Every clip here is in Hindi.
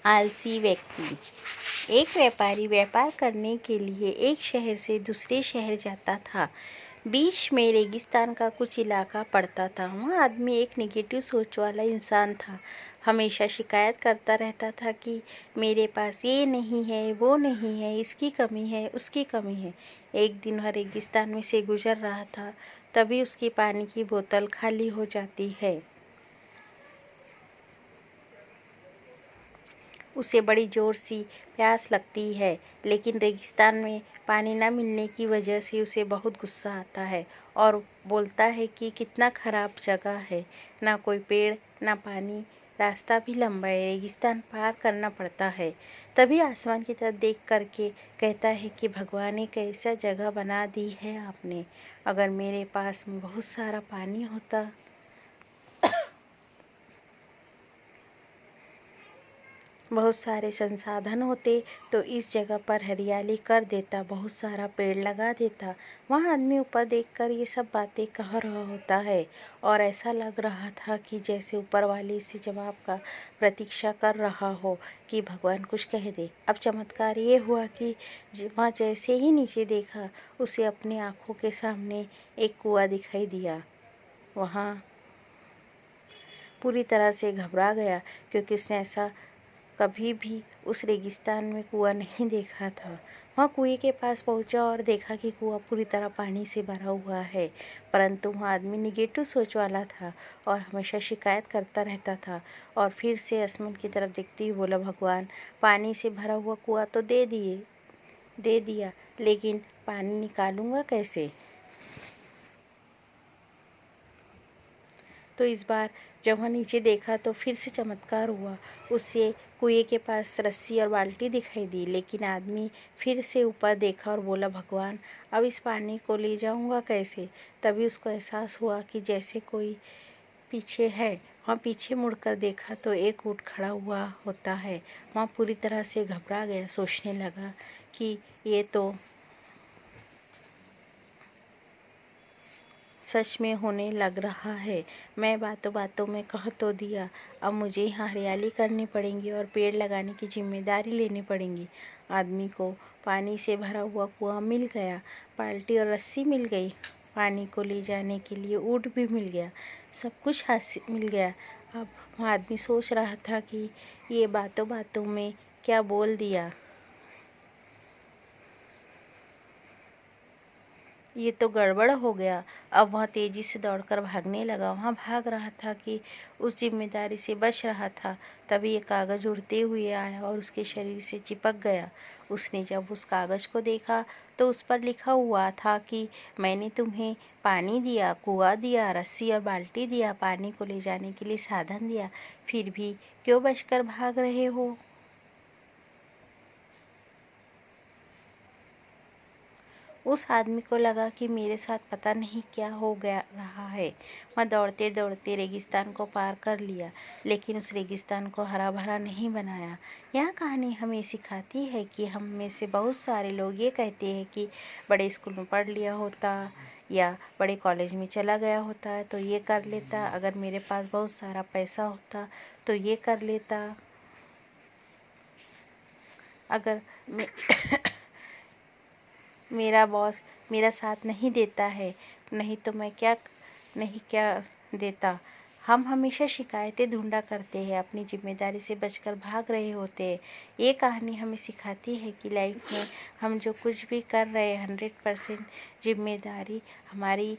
आलसी व्यक्ति। एक व्यापारी व्यापार करने के लिए एक शहर से दूसरे शहर जाता था। बीच में रेगिस्तान का कुछ इलाका पड़ता था। वहाँ आदमी एक नेगेटिव सोच वाला इंसान था। हमेशा शिकायत करता रहता था कि मेरे पास ये नहीं है, वो नहीं है, इसकी कमी है, उसकी कमी है। एक दिन वह रेगिस्तान में से गुजर रहा था, तभी उसकी पानी की बोतल खाली हो जाती है। उसे बड़ी ज़ोर सी प्यास लगती है, लेकिन रेगिस्तान में पानी न मिलने की वजह से उसे बहुत गुस्सा आता है और बोलता है कि कितना ख़राब जगह है, ना कोई पेड़ ना पानी, रास्ता भी लंबा है, रेगिस्तान पार करना पड़ता है। तभी आसमान की तरफ देख करके कहता है कि भगवान, एक ऐसा जगह बना दी है आपने, अगर मेरे पास में बहुत सारा पानी होता, बहुत सारे संसाधन होते तो इस जगह पर हरियाली कर देता, बहुत सारा पेड़ लगा देता। वहाँ आदमी ऊपर देखकर ये सब बातें कह रहा होता है और ऐसा लग रहा था कि जैसे ऊपर वाले इसे जवाब का प्रतीक्षा कर रहा हो कि भगवान कुछ कह दे। अब चमत्कार ये हुआ कि वहाँ जैसे ही नीचे देखा, उसे अपनी आँखों के सामने एक कुआं दिखाई दिया। वहाँ पूरी तरह से घबरा गया, क्योंकि उसने ऐसा कभी भी उस रेगिस्तान में कुआं नहीं देखा था। वहाँ कुएं के पास पहुंचा और देखा कि कुआं पूरी तरह पानी से भरा हुआ है, परंतु वहाँ आदमी निगेटिव सोच वाला था और हमेशा शिकायत करता रहता था। और फिर से आसमान की तरफ देखते हुए बोला, भगवान, पानी से भरा हुआ कुआं तो दे दिया, लेकिन पानी निकालूंगा कैसे? तो इस बार जब वह नीचे देखा तो फिर से चमत्कार हुआ। उसे कुएं के पास रस्सी और बाल्टी दिखाई दी, लेकिन आदमी फिर से ऊपर देखा और बोला, भगवान, अब इस पानी को ले जाऊंगा कैसे? तभी उसको एहसास हुआ कि जैसे कोई पीछे है। वहाँ पीछे मुड़कर देखा तो एक ऊँट खड़ा हुआ होता है। वहाँ पूरी तरह से घबरा गया, सोचने लगा कि ये तो सच में होने लग रहा है। मैं बातों बातों में कह तो दिया, अब मुझे यहाँ हरियाली करनी पड़ेगी और पेड़ लगाने की जिम्मेदारी लेनी पड़ेगी। आदमी को पानी से भरा हुआ कुआं मिल गया, बाल्टी और रस्सी मिल गई, पानी को ले जाने के लिए ऊँट भी मिल गया, सब कुछ हासिल मिल गया। अब वह आदमी सोच रहा था कि ये बातों बातों में क्या बोल दिया, ये तो गड़बड़ हो गया। अब वह तेजी से दौड़कर भागने लगा। वहाँ भाग रहा था कि उस जिम्मेदारी से बच रहा था, तभी एक कागज उड़ते हुए आया और उसके शरीर से चिपक गया। उसने जब उस कागज को देखा तो उस पर लिखा हुआ था कि मैंने तुम्हें पानी दिया, कुआं दिया, रस्सी और बाल्टी दिया, पानी को ले जाने के लिए साधन दिया, फिर भी क्यों बचकर भाग रहे हो? उस आदमी को लगा कि मेरे साथ पता नहीं क्या हो गया रहा है। मैं दौड़ते दौड़ते रेगिस्तान को पार कर लिया, लेकिन उस रेगिस्तान को हरा भरा नहीं बनाया। यह कहानी हमें सिखाती है कि हम में से बहुत सारे लोग ये कहते हैं कि बड़े स्कूल में पढ़ लिया होता या बड़े कॉलेज में चला गया होता तो ये कर लेता, अगर मेरे पास बहुत सारा पैसा होता तो ये कर लेता, अगर मैं मेरा बॉस मेरा साथ नहीं देता है, नहीं क्या देता। हम हमेशा शिकायतें ढूंढा करते हैं, अपनी जिम्मेदारी से बचकर भाग रहे होते हैं। ये कहानी हमें सिखाती है कि लाइफ में हम जो कुछ भी कर रहे हैं 100% जिम्मेदारी हमारी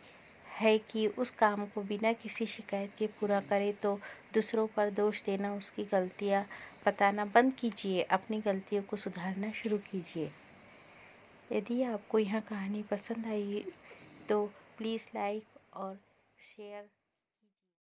है कि उस काम को बिना किसी शिकायत के पूरा करें। तो दूसरों पर दोष देना, उसकी गलतियाँ बताना बंद कीजिए, अपनी गलतियों को सुधारना शुरू कीजिए। यदि आपको यह कहानी पसंद आई तो प्लीज़ लाइक और शेयर